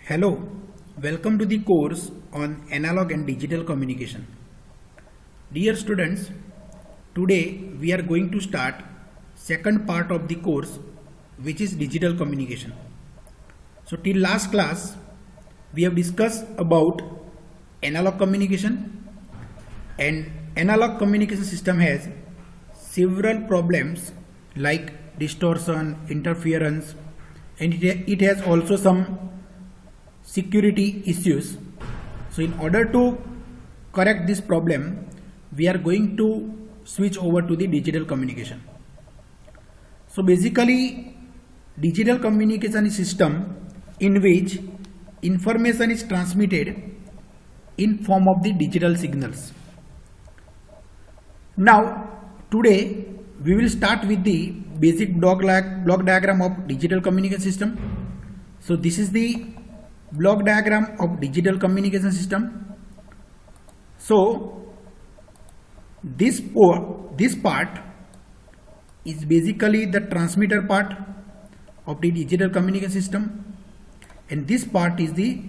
Hello, welcome to the course on analog and digital communication. Dear students, today we are going to start second part of the course, which is digital communication. So till last class we have discussed about analog communication, and analog communication system has several problems like distortion, interference, and it has also some security issues. So in order to correct this problem, we are going to switch over to the digital communication. So basically, digital communication is a system in which information is transmitted in form of the digital signals. Now today we will start with the basic block diagram of digital communication system. So this is the block diagram of digital communication system. So this part is basically the transmitter part of the digital communication system, and this part is the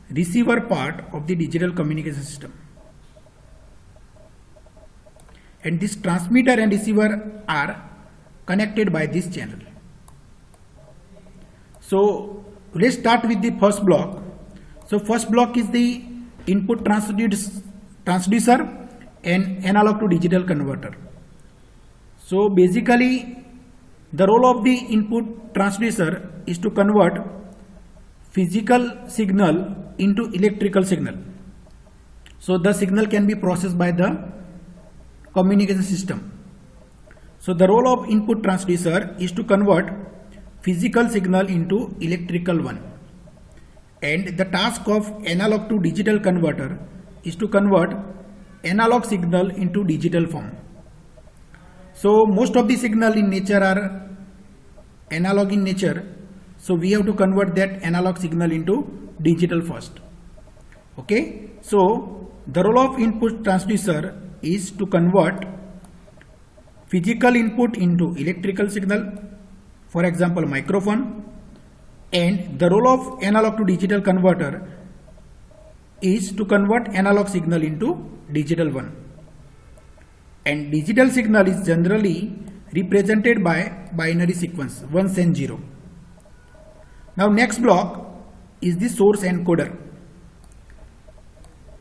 receiver part of the digital communication system. And this transmitter and receiver are connected by this channel. So let's start with the first block. So first block is the input transducer and analog to digital converter. So basically the role of the input transducer is to convert physical signal into electrical signal. So the signal can be processed by the communication system. So the role of input transducer is to convert physical signal into electrical one, and the task of analog to digital converter is to convert analog signal into digital form. So most of the signal in nature are analog in nature, so we have to convert that analog signal into digital first. Okay, so the role of input transducer is to convert physical input into electrical signal, for example microphone, and the role of analog to digital converter is to convert analog signal into digital one. And digital signal is generally represented by binary sequence 1 and 0. Now next block is the source encoder.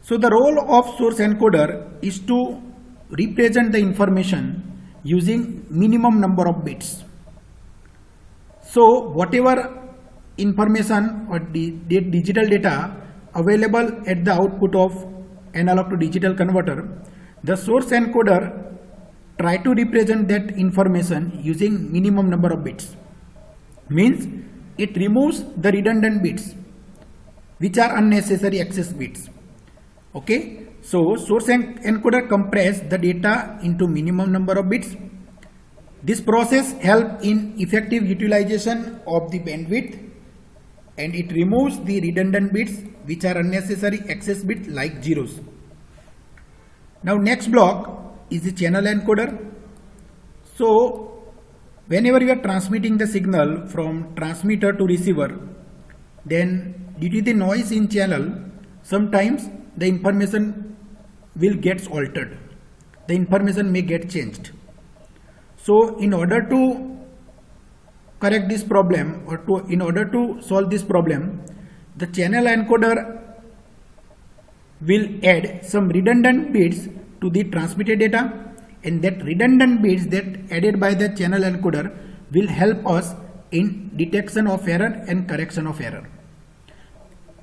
So the role of source encoder is to represent the information using minimum number of bits. So whatever information or the digital data available at the output of analog to digital converter, the source encoder try to represent that information using minimum number of bits. Means it removes the redundant bits which are unnecessary access bits. Okay, so source encoder compress the data into minimum number of bits. This process helps in effective utilization of the bandwidth, and it removes the redundant bits which are unnecessary access bits like zeros. Now next block is the channel encoder. So whenever you are transmitting the signal from transmitter to receiver, then due to the noise in channel, sometimes the information will get altered. The information may get changed. So in order to correct this problem, or in order to solve this problem, the channel encoder will add some redundant bits to the transmitted data, and that redundant bits that added by the channel encoder will help us in detection of error and correction of error.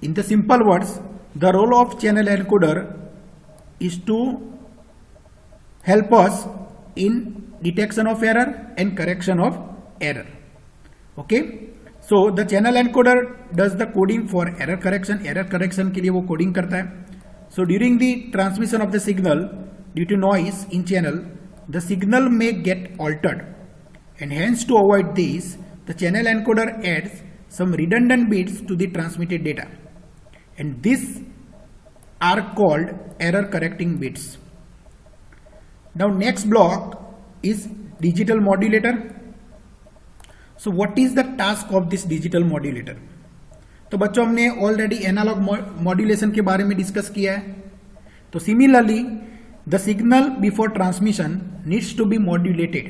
In the simple words, the role of channel encoder is to help us in detection of error and correction of error. Okay, so the channel encoder does the coding for error correction. Error correction के लिए वो coding करता है. So during the transmission of the signal, due to noise in channel, the signal may get altered, and hence to avoid this, the channel encoder adds some redundant bits to the transmitted data, and these are called error correcting bits. Now next block is digital modulator. So what is the task of this digital modulator? तो बच्चों हमने already analogue modulation के बारे में discuss किया है। तो similarly the signal before transmission needs to be modulated.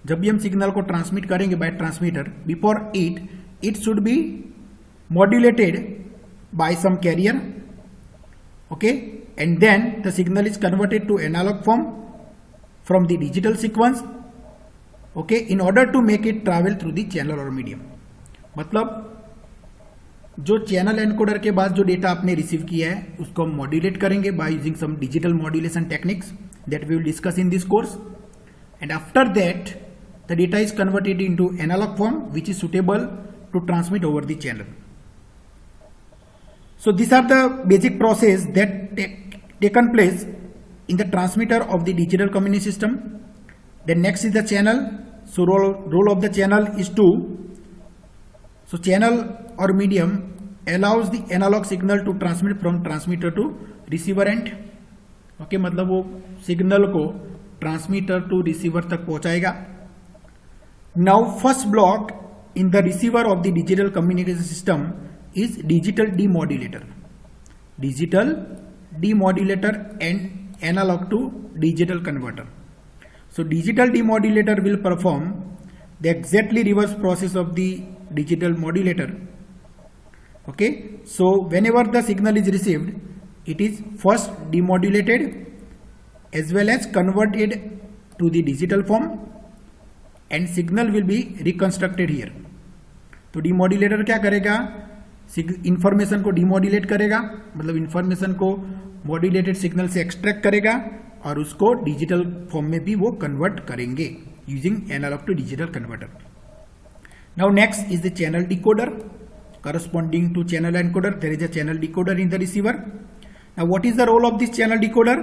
जब भी हम सिग्नल को ट्रांसमिट करेंगे by transmitter, before it should be modulated by some carrier, okay, and then the signal is converted to analogue form from the digital sequence, okay, in order to make it travel through the channel और medium. मतलब जो channel encoder के बाद जो data आपने receive किया है उसको हम मॉड्यूलेट करेंगे by using some digital modulation techniques that we will discuss in this course, and after that the data is converted into analogue form which is suitable to transmit over the channel. So these are the basic process that taken place in the transmitter of the digital communication system. Then next is the channel. So role of the channel is to, so channel or medium allows the analog signal to transmit from transmitter to receiver end. Okay, मतलब वो signal को transmitter to receiver तक पहुंचाएगा. Now first block in the receiver of the digital communication system is digital demodulator. Digital demodulator and analog to digital converter. So digital demodulator will perform the exactly reverse process of the digital modulator. Okay, so whenever the signal is received, it is first demodulated as well as converted to the digital form, and signal will be reconstructed here. तो demodulator क्या करेगा? Information को डिमोड्यूलेट करेगा, मतलब information को modulated signal से extract करेगा और उसको डिजिटल फॉर्म में भी वो कन्वर्ट करेंगे using analogue to digital converter. Now next is the channel decoder corresponding to channel encoder. There is a channel decoder in the receiver. Now what is the role of this channel decoder?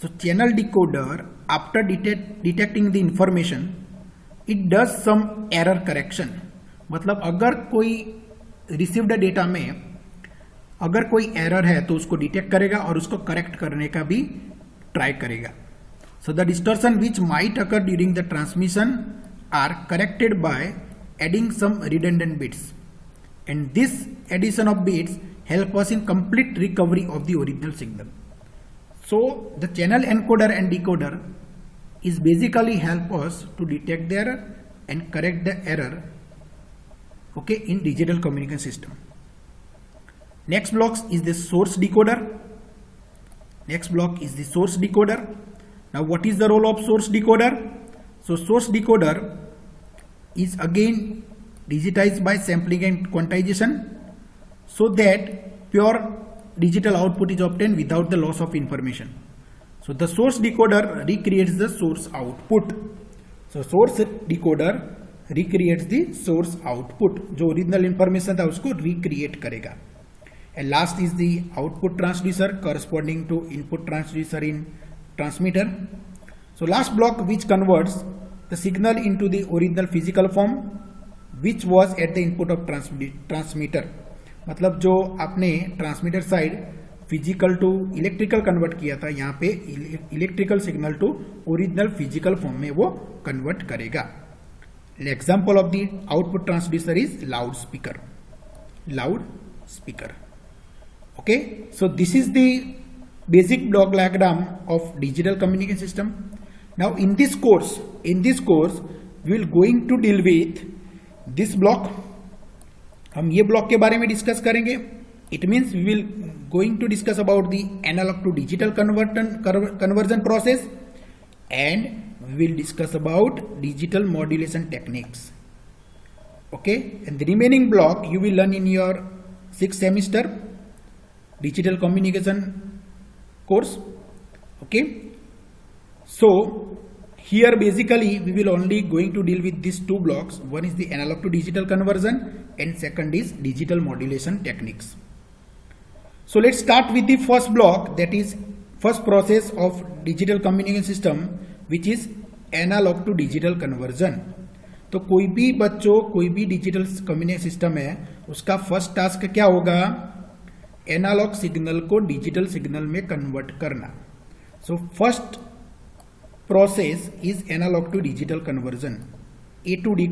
So channel decoder, after detecting the information, it does some error correction. मतलब अगर कोई received data में अगर कोई error है तो उसको detect करेगा और उसको करेक्ट करने का भी ट्राई करेगा. So the distortion which might occur during the transmission are corrected by adding some redundant bits, and this addition of bits help us in complete recovery of the original signal. So the channel encoder and decoder is basically help us to detect the error and correct the error, okay, in digital communication system. Next block is the source decoder. Next block is the source decoder. Now what is the role of source decoder? So source decoder is again digitized by sampling and quantization so that pure digital output is obtained without the loss of information. So the source decoder recreates the source output. So source decoder recreates the source output, जो original information था उसको recreate करेगा. And last is the output transducer corresponding to input transducer in transmitter. So last block which converts the signal into the original physical form which was at the input of transmitter. मतलब जो आपने transmitter side physical to electrical convert किया था, यहाँ पे electrical signal to original physical form में वो convert करेगा. Example of the output transducer is loud speaker. Okay, so this is the basic block diagram of digital communication system. Now in this course we will going to deal with this block. हम ये block के बारे में discuss करेंगे. It means we will going to discuss about the analogue to digital conversion process and we will discuss about digital modulation techniques. Okay, and the remaining block you will learn in your 6th semester digital communication course. Okay, so here basically we will only going to deal with these two blocks. One is the analog to digital conversion and second is digital modulation techniques. So let's start with the first block, that is first process of digital communication system which is analog to digital conversion. तो कोई भी बच्चों कोई भी digital communication system है उसका first task क्या होगा? एनालॉग सिग्नल को डिजिटल सिग्नल में कन्वर्ट करना. So first process is analog to digital conversion, A to D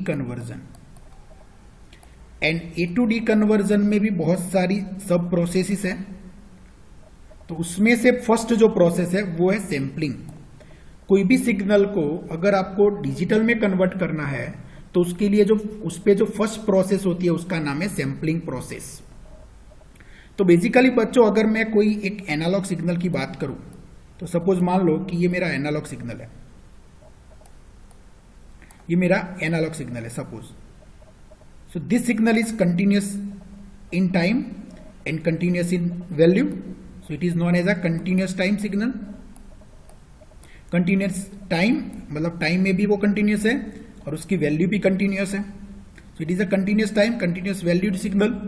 conversion. And A to D conversion में भी बहुत सारी सब प्रोसेसेस है। तो उसमें से फर्स्ट जो प्रोसेस है वो है सैम्पलिंग। कोई भी सिग्नल को अगर आपको डिजिटल में कन्वर्ट करना है तो उसके लिए जो उस पे जो फर्स्ट प्रोसेस होती है उसका नाम है सैम्पलिंग प्रोसेस। तो बेसिकली बच्चों, अगर मैं कोई एक एनालॉग सिग्नल की बात करूं तो सपोज मान लो कि ये मेरा एनालॉग सिग्नल है, ये मेरा एनालॉग सिग्नल है suppose. So this signal is continuous in time and continuous in value, so it is known as a continuous time signal. Continuous time मतलब टाइम में भी वो कंटिन्यूअस है और उसकी वैल्यू भी कंटिन्यूअस है, सो it is a continuous time continuous valued signal.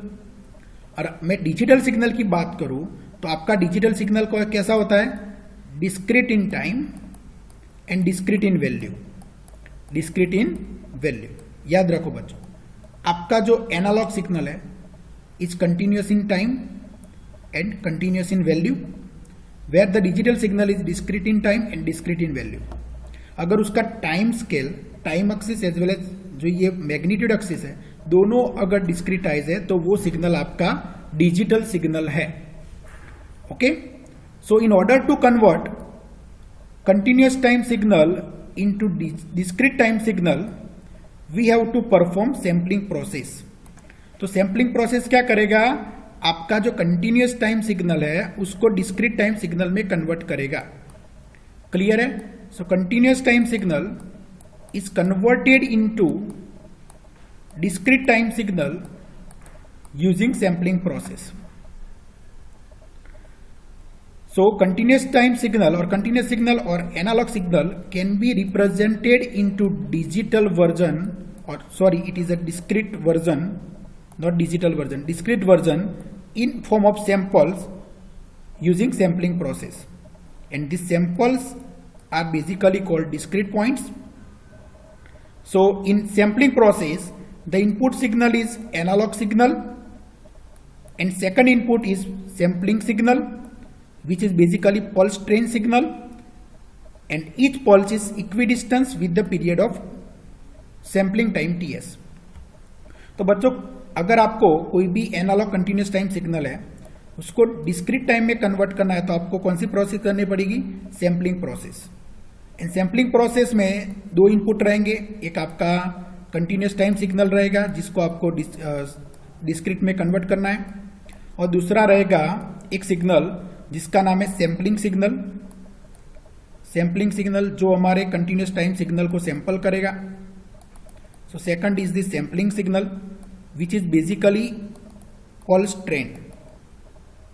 और मैं डिजिटल सिग्नल की बात करूं तो आपका डिजिटल सिग्नल को कैसा होता है, discrete in time and discrete in value. Discrete in value याद रखो बच्चों, आपका जो एनालॉग सिग्नल है is continuous in time and continuous in value, where the digital signal is discrete in time and discrete in value. अगर उसका time scale, time axis as well as जो ये मैग्नीट्यूड एक्सिस है, दोनों अगर डिस्क्रीटाइज है तो वो सिग्नल आपका डिजिटल सिग्नल है। Okay, so in order to convert continuous time signal into discrete time signal we have to perform sampling process. तो सैम्पलिंग प्रोसेस क्या करेगा, आपका जो कंटिन्यूअस टाइम सिग्नल है उसको डिस्क्रीट टाइम सिग्नल में कन्वर्ट करेगा। क्लियर है? So continuous time signal is converted into discrete time signal using sampling process. So continuous time signal or continuous signal or analog signal can be represented into digital version, or sorry, it is a discrete version, not digital version, discrete version in form of samples using sampling process, and these samples are basically called discrete points. So in sampling process, the input signal is analog signal and second input is sampling signal, which is basically pulse train signal, and each pulse is equidistant with the period of sampling time Ts. तो बच्चों, अगर आपको कोई भी analogue continuous time signal है उसको discrete time में convert करना है तो आपको कौन सी प्रोसेस करनी पड़ेगी, सैम्पलिंग प्रोसेस। इन सैम्पलिंग प्रोसेस में दो इनपुट रहेंगे, एक आपका कंटिन्यूस टाइम सिग्नल रहेगा जिसको आपको डिस्क्रीट में कन्वर्ट करना है, और दूसरा रहेगा एक सिग्नल जिसका नाम है सैम्पलिंग सिग्नल। सैम्पलिंग सिग्नल जो हमारे कंटिन्यूस टाइम सिग्नल को सैंपल करेगा। So second is the sampling signal which is basically pulse train,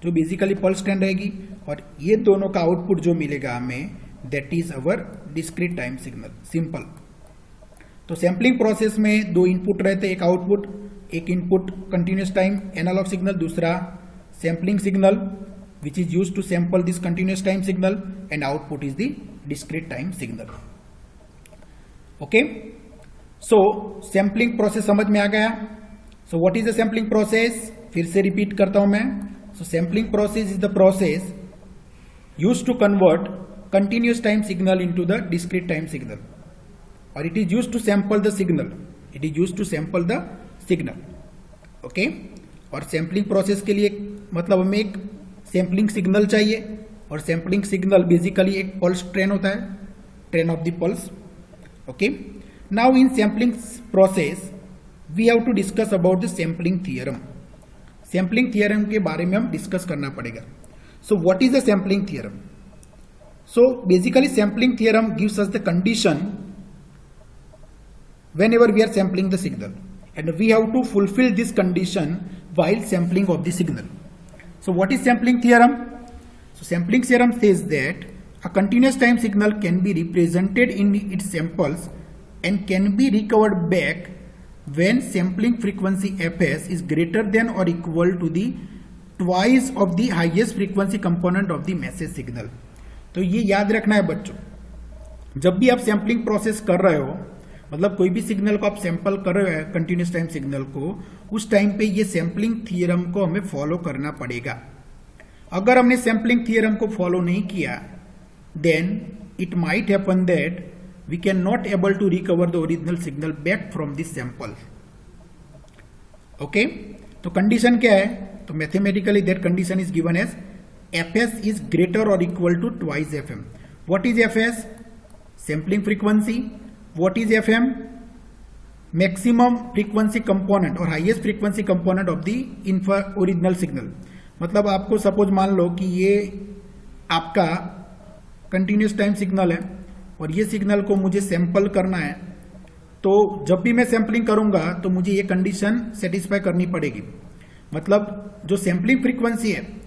जो बेसिकली पल्स ट्रेन रहेगी, और ये दोनों का आउटपुट जो मिलेगा हमें that is our discrete time signal, simple. तो सैम्पलिंग प्रोसेस में दो इनपुट रहते, एक आउटपुट, एक input continuous time analog signal, दूसरा sampling signal which is used to sample this continuous time signal, and output is the discrete time signal. Okay, so sampling process समझ में आ गया। So what is the sampling process, फिर से repeat करता हूं मैं। So sampling process is the process used to convert continuous time signal into the discrete time signal, or it is used to sample the signal, it is used to sample the signal. okay, और sampling process के लिए मतलब हमें एक sampling signal चाहिए, और sampling signal basically एक pulse train होता है, train of the pulse. Okay, now in sampling process we have to discuss about the sampling theorem. Sampling theorem के बारे में हम डिस्कस करना पड़ेगा। So what is the sampling theorem? So basically sampling theorem gives us the condition whenever we are sampling the signal, and we have to fulfill this condition while sampling of the signal. So what is sampling theorem? So sampling theorem says that a continuous time signal can be represented in its samples and can be recovered back when sampling frequency fs is greater than or equal to the twice of the highest frequency component of the message signal. तो ये याद रखना है बच्चों, जब भी आप sampling process कर रहे हो, मतलब कोई भी सिग्नल को आप सैंपल कर रहे हो कंटिन्यूस टाइम सिग्नल को, उस टाइम पे ये सैम्पलिंग थियरम को हमें फॉलो करना पड़ेगा। अगर हमने सैम्पलिंग थियरम को फॉलो नहीं किया, then it might happen that we can not able to recover the original signal back from this sample. Okay, तो कंडीशन क्या है? तो mathematically that condition is given as fs is greater or equal to twice fm. What is fs? Sampling frequency. What is fm? Maximum frequency component or highest frequency component of the original signal. मतलब आपको suppose मान लो कि ये आपका continuous time signal है और ये signal को मुझे सैंपल करना है, तो जब भी मैं सैंपलिंग करूंगा तो मुझे ये कंडीशन सेटिस्फाई करनी पड़ेगी। मतलब जो सैंपलिंग फ्रीक्वेंसी है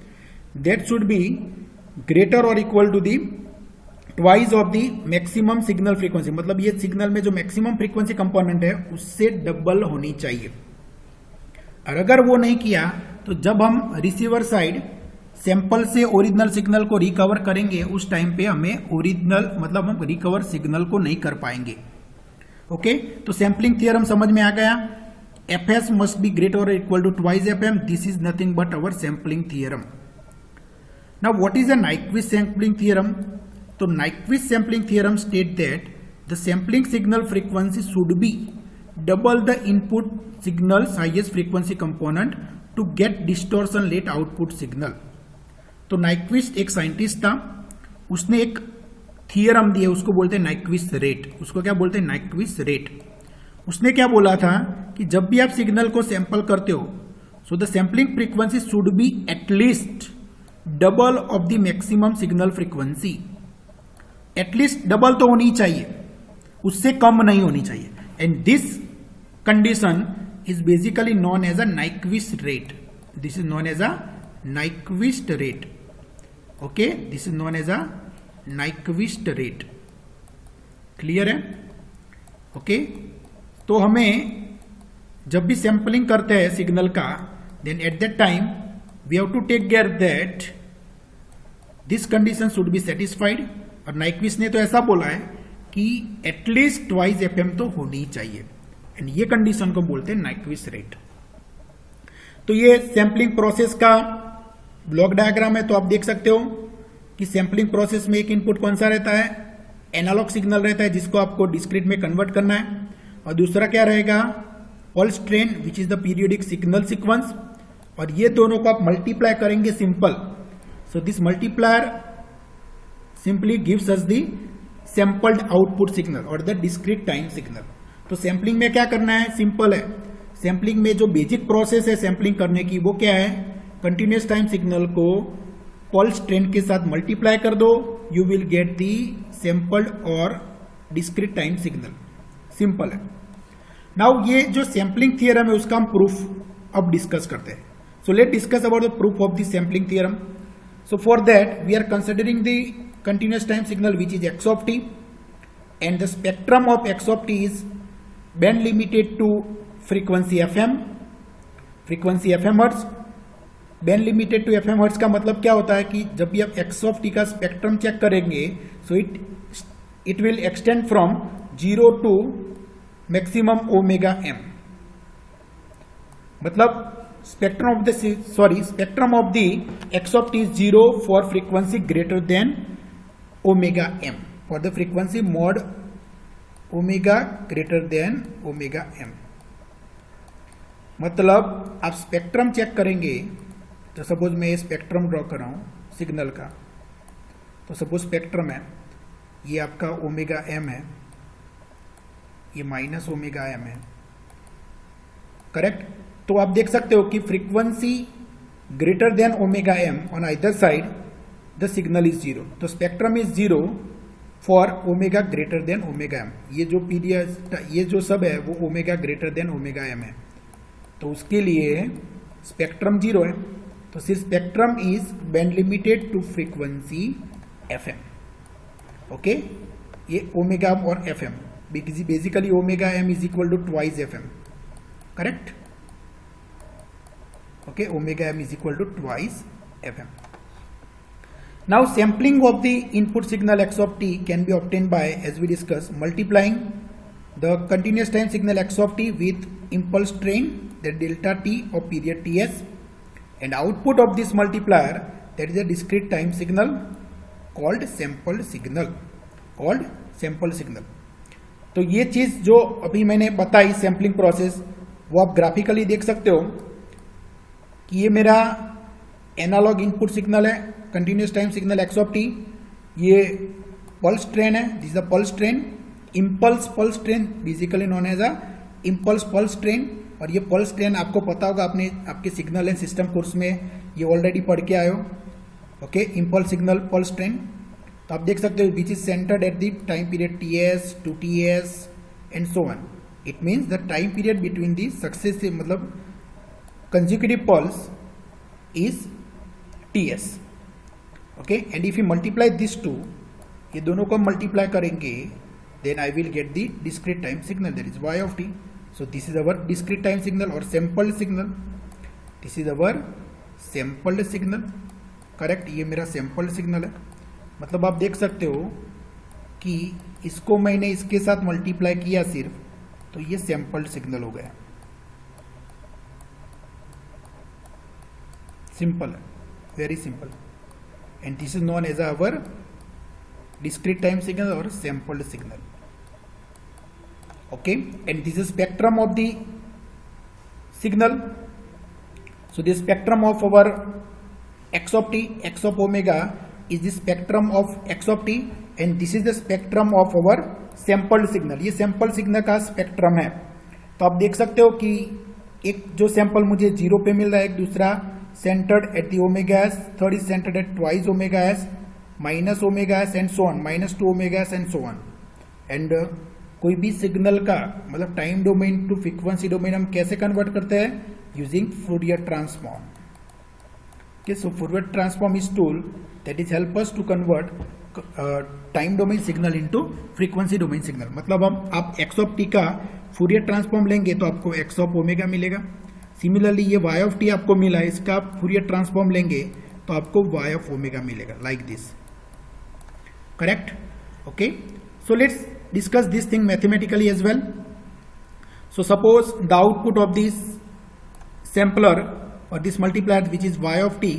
that should be greater or equal to the twice of the maximum signal frequency. मतलब ये सिग्नल में जो मैक्सिमम फ्रीक्वेंसी कंपोनेंट है उससे डबल होनी चाहिए। और अगर वो नहीं किया तो जब हम रिसीवर साइड सैंपल से ओरिजिनल सिग्नल को रिकवर करेंगे उस टाइम पे हमें ओरिजिनल मतलब हम रिकवर सिग्नल को नहीं कर पाएंगे। ओके, तो सैंपलिंग थ्योरम समझ में आ गया। fs must be greater or equal to twice fm. This is nothing but our sampling theorem. Now, what is the Nyquist sampling theorem? So, Nyquist sampling theorem states that the sampling signal frequency should be double the input signal's highest frequency component to get distortion rate output signal. तो Nyquist एक scientist था, उसने एक theorem दिया, उसको बोलते हैं Nyquist rate. उसको क्या बोलते हैं? Nyquist rate. उसने क्या बोला था कि जब भी आप सिग्नल को सैंपल करते हो, so the sampling frequency should be at least double of the maximum signal frequency. At least double तो होनी चाहिए, उससे कम नहीं होनी चाहिए। And this condition is basically known as a Nyquist rate. This is known as a Nyquist rate. Okay, this is known as a Nyquist rate. Clear है? Okay, तो हमें जब भी सैंपलिंग करते हैं सिग्नल का, then at that time we have to take care that this condition should be satisfied। और Nyquist ने तो ऐसा बोला है कि एटलीस्ट ट्वाइस fm तो होनी चाहिए, एंड ये कंडीशन को बोलते हैं Nyquist रेट। तो ये सैंपलिंग प्रोसेस का ब्लॉक डायग्राम है। तो आप देख सकते हो कि सैंपलिंग प्रोसेस में एक इनपुट कौन सा रहता है? एनालॉग सिग्नल रहता है जिसको आपको डिस्क्रीट में कन्वर्ट करना है, और दूसरा क्या रहेगा? Pulse train which is the periodic signal sequence. और ये दोनों को आप मल्टीप्लाई करेंगे simple. So this multiplier simply gives us the sampled output signal और द डिस्क्रीट टाइम सिग्नल। तो सैंपलिंग में क्या करना है? सिंपल है। सैंपलिंग में जो बेसिक प्रोसेस है सैंपलिंग करने की, वो क्या है? कंटिन्यूस टाइम सिग्नल को पल्स ट्रेन के साथ मल्टीप्लाई कर दो, you will get the sampled और डिस्क्रीट टाइम सिग्नल। सिंपल है। नाउ ये जो सैंपलिंग थियरम है उसका हम प्रूफ अब डिस्कस करते हैं। So let's discuss about the proof of the sampling theorem. So for that we are considering the continuous time signal which is x of t, and the spectrum of x of t is band limited to frequency fm hertz। band limited to fm hertz का मतलब क्या होता है कि जब भी आप x of t का स्पेक्ट्रम चेक करेंगे, so it will extend from 0 to maximum omega m। मतलब spectrum of the x of t is 0 for frequency greater than omega m, for the frequency mod omega greater than omega m। मतलब आप spectrum check करेंगे, तो suppose मैं spectrum draw कर रहा हूं signal का, तो सपोज स्पेक्ट्रम है, ये आपका ओमेगा m है, ये माइनस ओमेगा m है, करेक्ट। तो आप देख सकते हो कि frequency greater than omega m on either side the signal is 0। तो spectrum is 0 for omega greater than omega m। ये जो पीरियड, ये जो सब है वो omega greater than omega m है, तो उसके लिए स्पेक्ट्रम 0 है। तो सिर्फ spectrum is band limited to frequency fm। Okay, ये ओमेगा और fm, basically omega m is equal to twice fm, correct. Okay, omega m is equal to twice fm. Now sampling of the input signal x of t can be obtained by, as we discussed, multiplying the continuous time signal x of t with impulse train, the delta t of period ts, and output of this multiplier, that is a discrete time signal called sample signal। तो ये चीज जो अभी मैंने बताई sampling process, वो आप graphically देख सकते हो कि ये मेरा एनालॉग इनपुट सिग्नल है, continuous time signal x of t, ये पल्स ट्रेन है, this is the pulse train, impulse pulse train basically known as a impulse pulse train. और ये पल्स ट्रेन आपको पता होगा, आपने आपके सिग्नल एंड सिस्टम कोर्स में ये ऑलरेडी पढ़ के आए हो। Okay, impulse signal pulse train. तो आप देख सकते हो which is centered at the time period ts, 2ts and so on. It means the time period between the successive मतलब consecutive pulse is ts। Okay, and if you multiply this two, ये दोनों को multiply करेंगे, then I will get the discrete time signal, that is y of t. So this is our discrete time signal or sampled signal. This is our sampled signal, correct? ये मेरा sampled signal है। मतलब आप देख सकते हो कि इसको मैंने इसके साथ मल्टीप्लाई किया सिर्फ, तो ये sampled signal हो गया। सिंपल है, very simple. And this is known as our discrete time signal or sampled signal. Okay, and this is spectrum of the signal. So the spectrum of our x of t, x of omega is the spectrum of x of t, and this is the spectrum of our sampled signal. ये sampled signal का spectrum है। तो आप देख सकते हो कि एक जो सैंपल मुझे 0 पे मिल रहा है, एक दूसरा centered at the omega s, third is centered at twice omega s, minus omega s and so on, -2 omega s and so on. And कोई भी सिग्नल का मतलब time domain to frequency domain हम कैसे कन्वर्ट करते हैं? Using Fourier transform. Okay, so Fourier transform is tool that is help us to convert time domain signal into frequency domain signal. मतलब अब आप x ऑफ t का Fourier transform लेंगे तो आपको x ऑफ ओमेगा मिलेगा। सिमिलरली ये y of t आपको मिला है, इसका आप फूरियर ट्रांसफॉर्म लेंगे तो आपको y ऑफ ओमेगा मिलेगा, like this. Correct? Okay, so let's discuss this thing mathematically as well. So suppose the output of this sampler or this multiplier, which is y of t,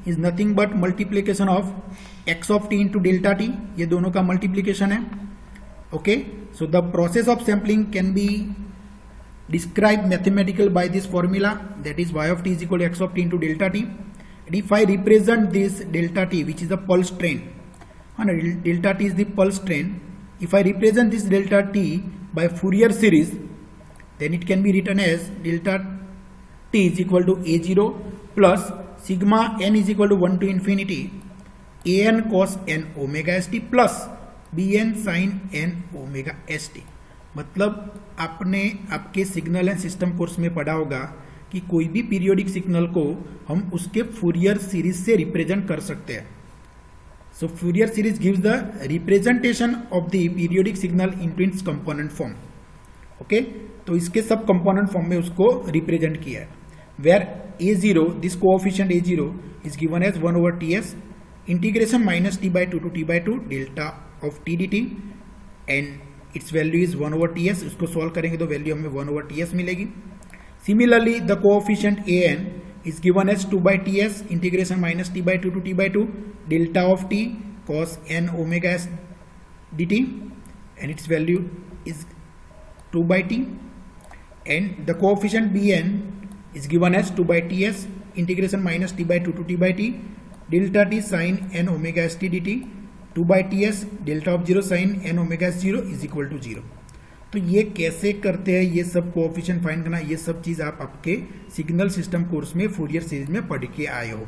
is nothing but multiplication of x of t into delta t. ये दोनों का multiplication है। Okay, so the process of sampling can be described mathematically by this formula, that is y of t is equal to x of t into delta t. And if I represent this delta t, which is the pulse train, and delta t is the pulse train, if I represent this delta t by Fourier series, then it can be written as delta t is equal to a0 plus sigma n is equal to 1 to infinity an cos n omega st plus bn sin n omega st। मतलब आपने आपके signal and system course में पढ़ा होगा कि कोई भी periodic signal को हम उसके फूरियर सीरीज से रिप्रेजेंट कर सकते हैं। So Fourier series gives the representation of the periodic signal into its component form. Okay, तो इसके सब कंपोनेंट फॉर्म में उसको रिप्रेजेंट किया है, where a0, this coefficient a0 is given as 1 over ts integration -t/2 to t/2 delta of t dt and its value is 1 over ts। इसको solve करेंगे तो वैल्यू हमें 1 over ts मिलेगी। Similarly the coefficient an is given as 2/ts integration -t/2 to t/2 delta of t cos n omega s dt and its value is 2/t, and the coefficient bn is given as 2/ts integration -t/2 to t/t delta t sin n omega st dt 2/ts delta of 0 sin n omega s 0 is equal to 0। तो ये कैसे करते हैं, ये सब coefficient find करना, ये सब चीज आप आपके सिग्नल सिस्टम कोर्स में फूरियर सीरीज में पढ़ के आए हो।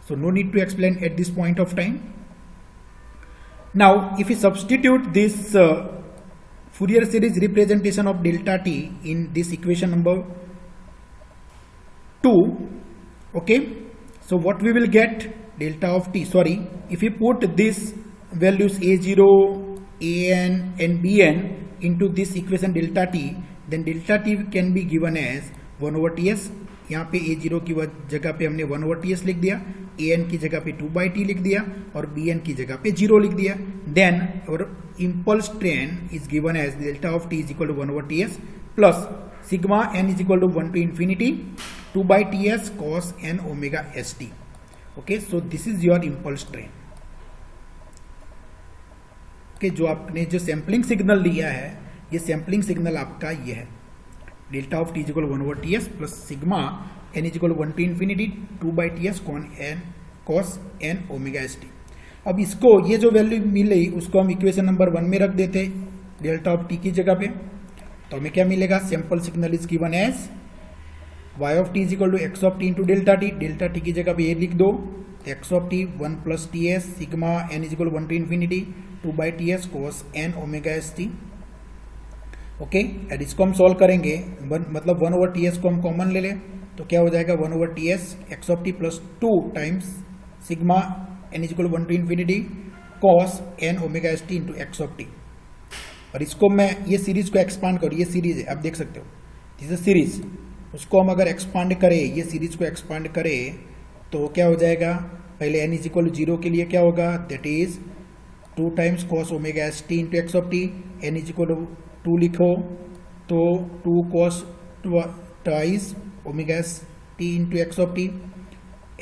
So no need to explain at this point of time. Now if you substitute this Fourier series representation of delta t in this equation number 2, okay, so what we will get? Delta of t, sorry, if we put this values a0, an and bn into this equation delta t, then delta t can be given as 1 over ts। यहाँ पे a0 की जगह पे हमने 1 over ts लिख दिया, an की जगह पे 2/t लिख दिया और bn की जगह पे 0 लिख दिया। देन और impulse train is given as delta of t is equal to 1 over ts plus sigma n is equal to 1 to infinity 2/ts cos n omega st। okay, so this is your impulse train। okay, जो आपने जो sampling signal लिया है, ये sampling signal आपका ये है। Delta of t is equal 1/TS plus sigma n is equal 1 to infinity 2/TS cos n omega st। अब इसको ये जो वैल्यू मिली उसको हम इक्वेशन नंबर 1 में रख देते डेल्टा ऑफ टी की जगह पे, तो हमें क्या मिलेगा, sample signal is given as y of t is equal to x of t into delta t की जगह पे ये लिख दो, x of t 1 plus TS sigma n is equal 1 to infinity 2/TS cos n omega st। ओके, and इसको हम solve करेंगे, मतलब 1/TS को हम कॉमन ले लें तो क्या हो जाएगा 1/TS x of T plus 2 times sigma n is equal 1 to infinity cos n omega st into x of T. और इसको मैं ये सीरीज को एक्सपांड करूँ, ये सीरीज है आप देख सकते हो, दिस इज सीरीज, उसको हम अगर एक्सपांड करें, ये सीरीज को एक्सपांड करें तो क्या हो जाएगा, पहले n इज इक्वल 0 के लिए क्या होगा, that is 2 times cos omega st into x of T, n is equal 2 लिखो तो 2 cos twice omega st into x of T,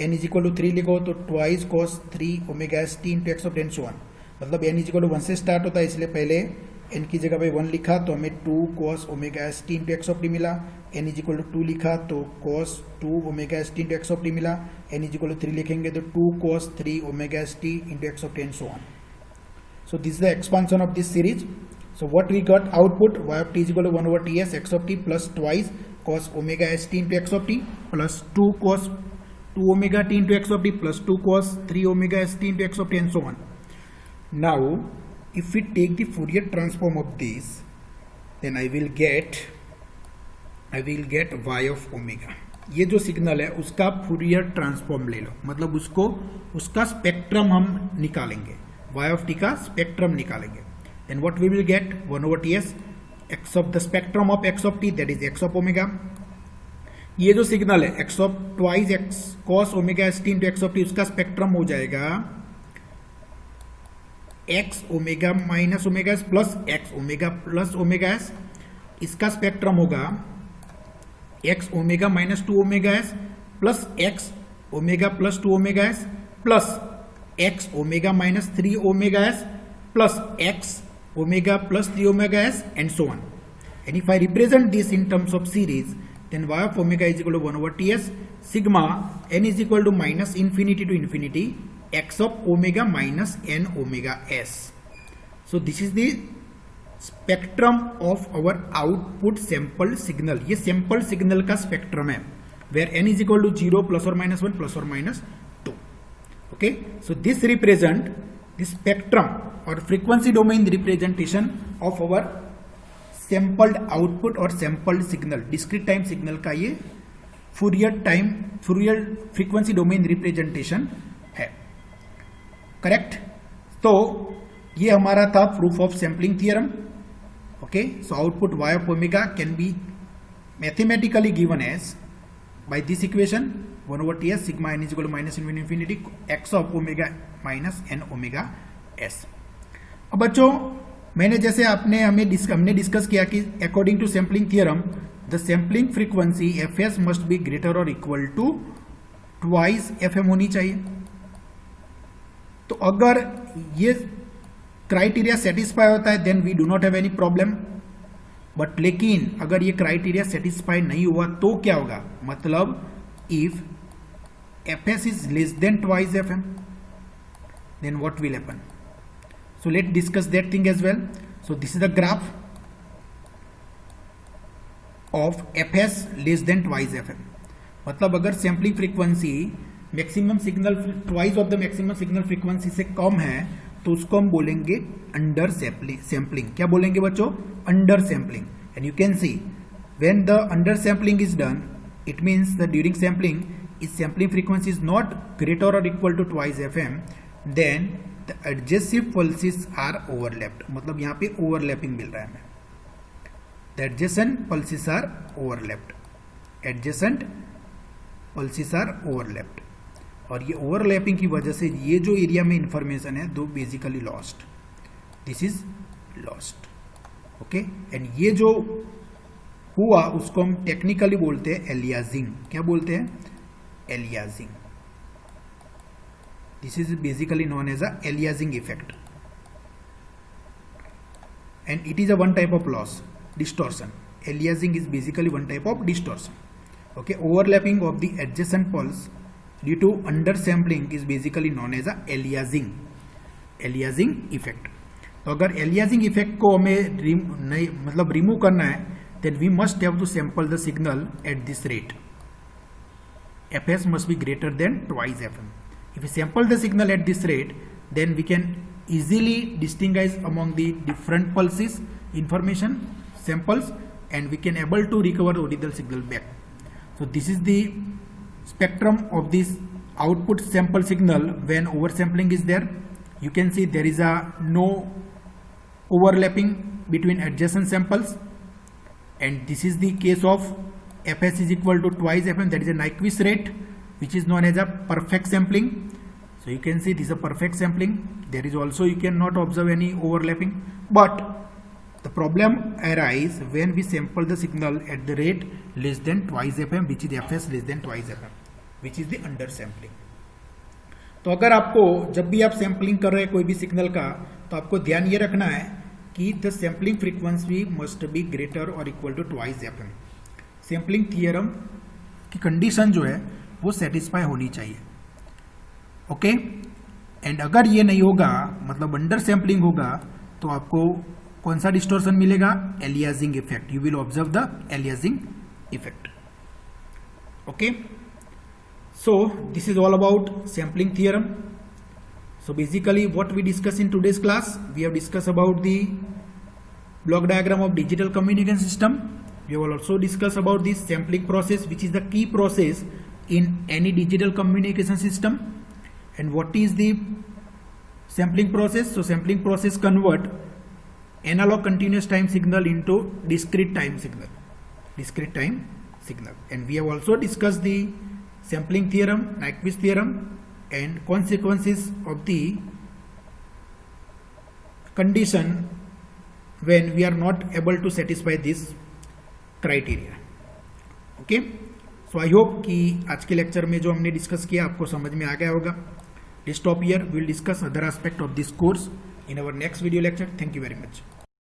n is equal 3 लिखो तो twice cos 3 omega st into x of T and so on. मतलब n is equal 1 से start होता है, इसलिए पहले n की जगह पे 1 लिखा तो हमें 2 cos omega st into x of T मिला, n इज इक्वल 2 लिखा तो cos 2 omega st into x of T मिला, n इज इक्वल 3 लिखेंगे तो 2 cos 3 omega st into x of T and so on. So this is the expansion of this series. So what we got output, y of t is equal to 1/TS x of t plus twice cos omega st into x of t plus 2 cos 2 omega t into x of t plus 2 cos 3 omega st into x of t and so on. Now if we take the Fourier transform of this, then I will get y of omega. ये जो signal है उसका Fourier transform ले लो, मतलब उसका spectrum हम निकालेंगे, y of t का स्पेक्ट्रम निकालेंगे, then what we will get 1/TS x of the spectrum of x of t, that is x of omega। ये जो सिग्नल है x of twice x cos omega st into x of t, उसका spectrum हो जाएगा x omega minus omega S plus x omega plus omega S, इसका spectrum होगा x omega minus 2 omega S plus x omega plus 2 omega S plus x omega minus 3 omega S plus x omega plus 3 omega s and so on. And if I represent this in terms of series, then y of omega is equal to 1/TS sigma n is equal to minus infinity to infinity x of omega minus n omega s. So this is the spectrum of our output sample signal. ये sample signal का spectrum है where n is equal to 0 plus or minus 1 plus or minus 2. Okay, so this represent the spectrum और frequency domain representation of our sampled output और sampled signal, discrete time signal का ये Fourier frequency domain representation है, correct. तो ये हमारा था proof of sampling theorem। okay, so output y of omega can be mathematically given as by this equation 1/TS sigma n is equal to minus infinity x of omega minus n omega s। अब बच्चों मैंने जैसे हमने discuss किया कि according to sampling theorem the sampling frequency fs must be greater और equal to twice fm होनी चाहिए। तो अगर ये क्राइटेरिया सेटिस्फाई होता है then we do not have any problem, but लेकिन अगर ये क्राइटेरिया सेटिस्फाई नहीं हुआ तो क्या होगा, मतलब if fs is less than twice fm then what will happen? So let's discuss that thing as well. So this is the graph of fs less than twice fm। मतलब अगर sampling frequency maximum signal twice of the maximum signal frequency से कम है तो उसको हम बोलेंगे under sampling. क्या बोलेंगे बच्चों? Under sampling. And you can see when the under sampling is done it means the during sampling is sampling frequency is not greater और equal to twice fm, then the adjacent pulses are overlapped। मतलब यहाँ पे overlapping मिल रहा है हमें, the adjacent pulses are overlapped, adjacent pulses are overlapped। और ये overlapping की वजह से ये जो एरिया में इंफॉर्मेशन है दो basically lost, this is lost. Okay, and ये जो हुआ उसको हम टेक्निकली बोलते हैं एलियासिंग। क्या बोलते हैं? Aliasing. This is basically known as a aliasing effect, and it is a one type of loss, distortion। aliasing is basically one type of distortion. Okay, overlapping of the adjacent pulse due to undersampling is basically known as a aliasing effect. तो अगर aliasing effect को हमें मतलब remove करना है, then we must have to sample the signal at this rate. Fs must be greater than twice Fm. If we sample the signal at this rate, then we can easily distinguish among the different pulses, information, samples, and we can able to recover the original signal back. So this is the spectrum of this output sample signal when oversampling is there. You can see there is no overlapping between adjacent samples, and this is the case of Fs is equal to twice Fm. That is a Nyquist rate, which is known as a perfect sampling. So you can see this is a perfect sampling. There is also, you cannot observe any overlapping, but the problem arises when we sample the signal at the rate less than twice Fm, which is Fs less than twice Fm, which is the undersampling. तो अगर आपको जब भी आप sampling कर रहे हैं कोई भी सिग्नल का, तो आपको ध्यान ये रखना है कि the sampling frequency must be greater और equal to twice Fm. Sampling theorem की कंडीशन जो है वो सेटिस्फाई होनी चाहिए. ओके, एंड अगर ये नहीं होगा, मतलब अंडर सैम्पलिंग होगा, तो आपको कौन सा डिस्टोर्शन मिलेगा? Aliasing effect. You will observe the aliasing effect. Okay, so this is all about sampling theorem. So basically what we discussed in today's class, we have discussed about the block diagram of digital communication system. We will also discuss about this sampling process, which is the key process in any digital communication system. And what is the sampling process? So sampling process convert analog continuous time signal into discrete time signal. And we have also discussed the sampling theorem, Nyquist theorem, and consequences of the condition when we are not able to satisfy this criteria. Okay, so I hope कि आज के lecture में जो हमने discuss किया आपको समझ में आ गया होगा. Let's stop here. We will discuss other aspect of this course in our next video lecture. Thank you very much.